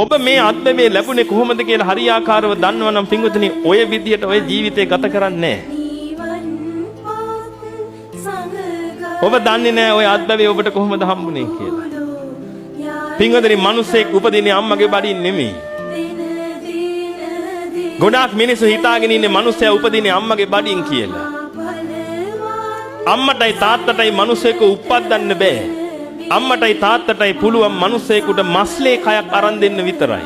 ඔබ මේ අත්දැකීම ලැබුණේ කොහොමද කියලා හරියාකාරව දන්නවනම් පින්වතුනි ඔය විදියට ඔය ජීවිතේ ගත කරන්නේ නැහැ. ඔබ දන්නේ නැහැ ඔය අත්දැකීම ඔබට කොහොමද හම්බුනේ කියලා. පින්වතුනි මිනිස්සෙක් උපදින්නේ අම්මගේ බඩින් නෙමෙයි. ගොඩාක් මිනිස්සු හිතාගෙන ඉන්නේ මිනිස්සයා උපදින්නේ අම්මගේ බඩින් කියලා. අම්මටයි තාත්තටයි මිනිස්සෙක් උප්පද්දන්න බෑ. අම්මටයි තාත්තටයි පුළුවන් මිනිස්සෙකුට මස්ලේ කයක් අරන් දෙන්න විතරයි.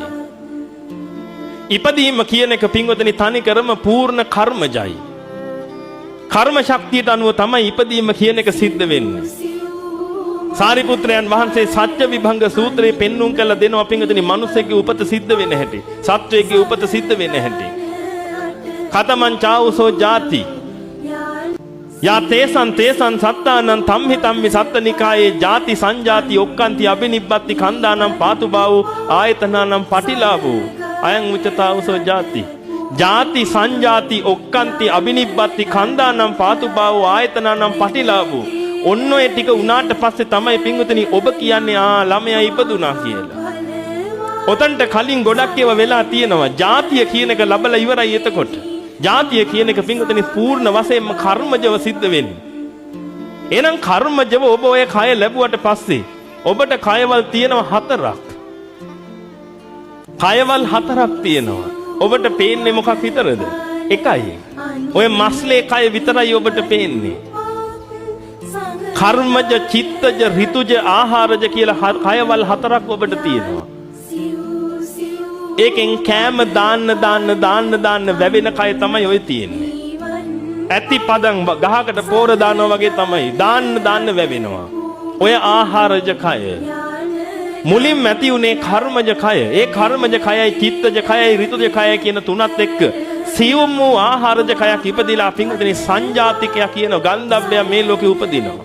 ඉපදීම කියන එක පින්වතුනි තනි කරම පූර්ණ කර්මජයි. කර්ම ශක්තියට අනුව තමයි ඉපදීම කියන එක සිද්ධ වෙන්නේ. සාරිපුත්‍රයන් වහන්සේ සත්‍ය විභංග සූත්‍රයේ පෙන්눔 කළ දෙනවා පින්වතුනි මිනිස්සෙක්ගේ උපත සිද්ධ වෙන හැටි. සත්වයේ උපත සිද්ධ වෙන හැටි. කතමං චාඋසෝ ජාති යා තේසං සත්තානං තම්හි තම්මි සත්තනිකායේ ජාති සංජාති ඔක්칸ති අබිනිබ්බති කන්දානම් පාතුබාවෝ ආයතනානම් පටිලාභෝ අයං උච්චතාවසෝ ජාති ජාති සංජාති ඔක්칸ති අබිනිබ්බති කන්දානම් පාතුබාවෝ ආයතනානම් පටිලාභෝ ඔන්න ඔය ටික උනාට පස්සේ තමයි පින්වතුනි ඔබ කියන්නේ ළමයා ඉපදුනා කියලා. ඔතනට කලින් ගොඩක් ඒවා වෙලා තියෙනවා. ජාතිය කියන එක ලබලා ඉවරයි එතකොට. ජාතිය කියන එක පින්වතුනි පූර්ණ වශයෙන්ම කර්මජව සිද්ධ වෙන්නේ. එහෙනම් කර්මජව ඔබ ඔය කය ලැබුවට පස්සේ ඔබට කයවල් තියෙනවා 4ක්. කයවල් 4ක් තියෙනවා. ඔබට පේන්නේ මොකක් විතරද? එකයි. ඔය මස්ලේ කය විතරයි ඔබට පේන්නේ. කර්මජ, චිත්තජ, ඍතුජ, ආහාරජ කියලා කයවල් 4ක් ඔබට තියෙනවා. ඒකෙන් කෑම දාන්න වැවෙන කය තමයි ඔය තියෙන්නේ. ඇති පදන් ගහකට පෝර දානවා වගේ තමයි දාන්න වැවෙනවා. ඔය ආහාරජ කය. මුලින්ම ඇති උනේ කර්මජ කය. ඒ කර්මජ කයයි චිත්තජ කයයි ඍතුජ කයයි කියන තුනත් එක්ක සියුම් වූ ආහාරජ කයක් ඉපදිලා පින්වතුනි සංජාතිකය කියන ගන්ධබ්බය මේ ලෝකෙ උපදිනවා.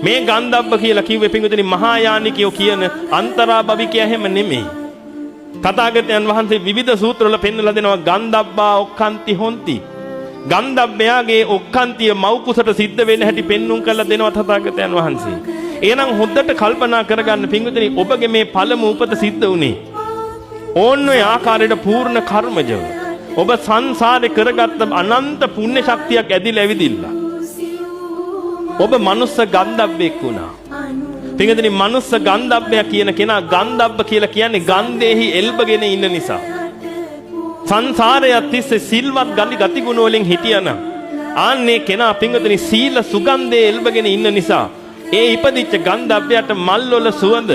මේ ගන්ධබ්බ කියලා කිව්වේ පින්වතුනි මහායානිකයෝ කියන අන්තරාභවිකය හැම නෙමෙයි. තථාගතයන් වහන්සේ විවිධ සූත්‍රවල පෙන්වලා දෙනවා ගන්ධබ්බා ඔක්칸ති හොಂತಿ. ගන්ධබ්බයාගේ ඔක්칸තිය මව් කුසට සිද්ධ වෙන්න හැටි පෙන්눔 කරලා දෙනවා තථාගතයන් වහන්සේ. එහෙනම් හොද්දට කල්පනා කරගන්න පින්වතුනි ඔබගේ මේ පළමු උපත සිද්ධ වුණේ ඕන්න ඔය ආකාරයට පූර්ණ කර්මජව. ඔබ සංසාරේ කරගත්ත අනන්ත පුණ්‍ය ශක්තියක් ඇදිලා ඇවිදිලා. ඔබ මනුස්ස ගන්ධබ්බෙක් වුණා. පින්වතුනි මනුස්ස ගන්ධබ්බය කියන කෙනා ගන්ධබ්බ කියලා කියන්නේ ගන්ධෙහි එල්බගෙන ඉන්න නිසා. සංසාරයේ තිස්සේ සිල්වත් ගතිගුණ වලින් හිටියනම් ආන්නේ කෙනා පින්වතුනි සීල සුගන්ධයේ එල්බගෙන ඉන්න නිසා ඒ ඉපදිච්ච ගන්ධබ්බයට මල් වල සුවඳ,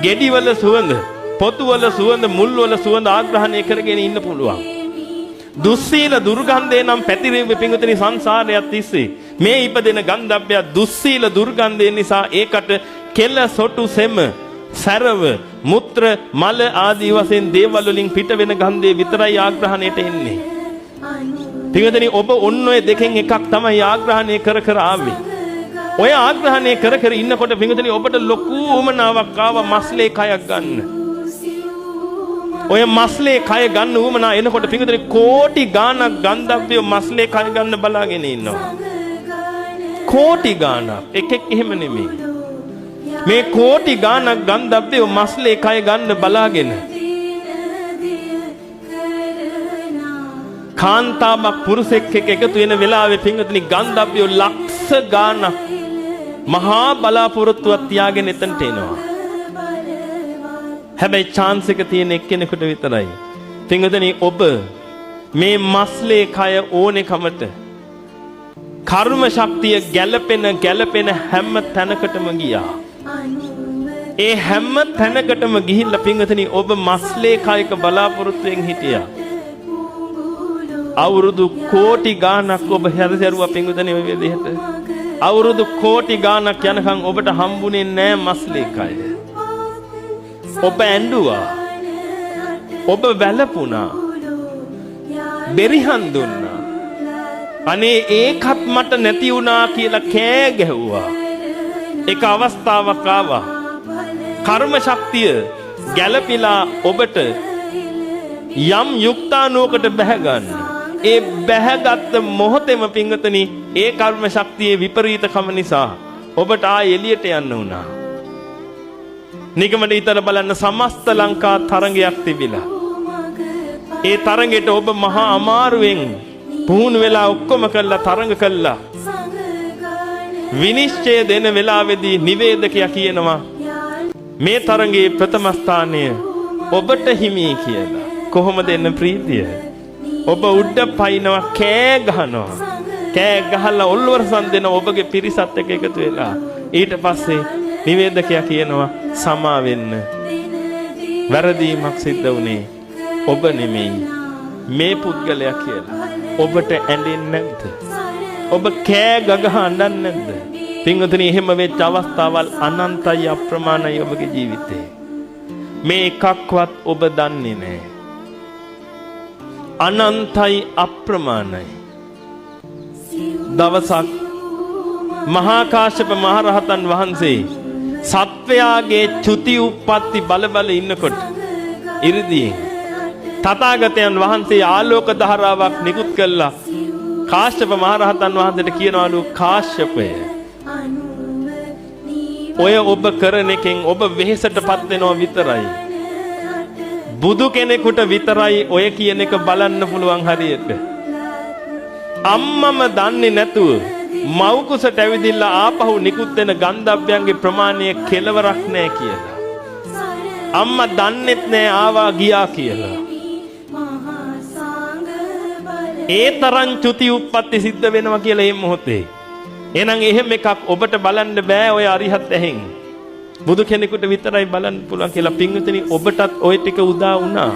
ගෙඩි වල සුවඳ, පොතු වල සුවඳ, මුල් වල සුවඳ ආග්‍රහණය කරගෙන ඉන්න පුළුවන්. දුස්සීල දුර්ගන්ධේ නම් පැතිරෙන්නේ පින්වතුනි සංසාරයේ තිස්සේ මේ ඉපදෙන ගන්ධබ්බය දුස්සීල දුර්ගන්ධය නිසා ඒකට කෙල සොටු සෙම සරව මුත්‍ර මල ආදී වශයෙන් දේවල් වලින් පිට වෙන ගන්ධය විතරයි ආග්‍රහණයට එන්නේ. පින්වතුනි ඔබ ඔන්න ඔය දෙකෙන් එකක් තමයි ආග්‍රහණය කර ආවේ. ඔය ආග්‍රහණය කර ඉන්නකොට පින්වතුනි ඔබට ලොකු උමනාවක් ආවා මස්ලේ කයක් ගන්න. ඔය මස්ලේ කය ගන්න උමනා එනකොට පින්වතුනි කෝටි ගාණක් ගන්ධබ්බය මස්ලේ කය ගන්න බලාගෙන ඉන්නවා. කෝටි ගාණක් එකෙක් එහෙම නෙමෙයි. මේ කෝටි ගාණක් ගන්ධබ්බය මස්ලේ කය ගන්න බලාගෙන කාන්තාවක් පුරුෂෙක් එක්ක එකතු වෙන වෙලාවේ පින්වතුනි ගන්ධබ්බය ලක්ෂ ගාණක් මහා බලාපොරොත්තුවක් තියාගෙන එතනට එනවා. හැබැයි chance එක තියෙන එක්කෙනෙකුට විතරයි. පින්වතුනි ඔබ මේ මස්ලේ කය ඕනෙකමට කර්ම ශක්තිය ගැළපෙන හැම තැනකටම ගියා. ඒ හැම තැනකටම ගිහිල්ලා පින්වතුනි ඔබ මස්ලේ කයක බලාපොරොත්තුෙන් හිටියා. අවුරුදු කෝටි ගාණක් ඔබ හැරසරුවා පින්වතුනි ඔය විදිහට. අවුරුදු කෝටි ගාණක් යනකම් ඔබට හම්බුනේ නෑ මස්ලේ කය. ඔබ ඇඬුවා. ඔබ වැළපුණා. බෙරිහන් දුන්නා. අනේ ඒකත් මට නැති වුණා කියලා කෑ ගැහුවා. එක අවස්ථාවක් ආවා. කර්ම ශක්තිය ගැළපිලා ඔබට යම් යුක්තානුවකට බැහැ ගන්න. ඒ බැහැගත් මොහොතේම පින්වතුනි ඒ කර්ම ශක්තියේ විපරීතකම නිසා ඔබට ආ එළියට යන්න වුණා. නිගමන හිතලා බලන්න සමස්ත ලංකා තරඟයක් තිබිලා. ඒ තරඟෙට ඔබ මහා අමාරුවෙන් පුහුණු වෙලා ඔක්කොම කළා තරඟ කළා. විනිශ්චය දෙන වෙලාවේදී නිවේදකයා කියනවා මේ තරඟයේ ප්‍රථම ස්ථානය ඔබට හිමි කියලා. කොහොමද එන්න ප්‍රීතිය? ඔබ උඩ පයින්නවා කෑ ගහනවා. කෑ ගහලා ඔල්වරසන් දෙන ඔබගේ පිරිසත් එක්ක එකතු වෙලා. ඊට පස්සේ නිවේදකයා කියනවා සමා වෙන්න. වැරදීමක් සිද්ධ වුණේ ඔබ නෙමෙයි මේ පුද්ගලයා කියලා. ඔබට ඇඬෙන්නේ නැද්ද? ඔබ කෑ ගගහ අඬන්නේ නැද්ද? පින්වතුනි එහෙම වෙච්ච අවස්ථාවල් අනන්තයි අප්‍රමාණයි ඔබගේ ජීවිතේ. මේ එකක්වත් ඔබ දන්නේ නැහැ. අනන්තයි අප්‍රමාණයි. දවසක් මහා කාශ්‍යප මහ රහතන් වහන්සේ සත්වයාගේ චුති උප්පත්ති බල ඉන්නකොට ඉරිදීන් තථාගතයන් වහන්සේ ආලෝක ධාරාවක් නිකුත් කළා. කාශ්‍යප මහ රහතන් වහන්සේට කියනවලු කාශ්‍යපය ඔය ඔබ කරන එකෙන් ඔබ වෙහෙසටපත් වෙනවා විතරයි. බුදු කෙනෙකුට විතරයි ඔය කියන එක බලන්න පුළුවන් හරියට. අම්මම දන්නේ නැතුව මව් කුසට ඇවිදින්න ආපහු නිකුත් වෙන ගන්ධබ්බයන්ගේ ප්‍රමාණය කෙලවරක් නැහැ කියලා. අම්මා දන්නෙත් නැහැ ආවා ගියා කියලා. ඒ තරම් චුති උප්පත්ති සිද්ධ වෙනවා කියලා මේ මොහොතේ. එහෙනම් එහෙම එකක් ඔබට බලන්න බෑ ඔය අරිහත් ඇහෙන්. බුදු කෙනෙකුට විතරයි බලන්න පුළුවන් කියලා පින්විතනි ඔබටත් ওই ටික උදා වුණා.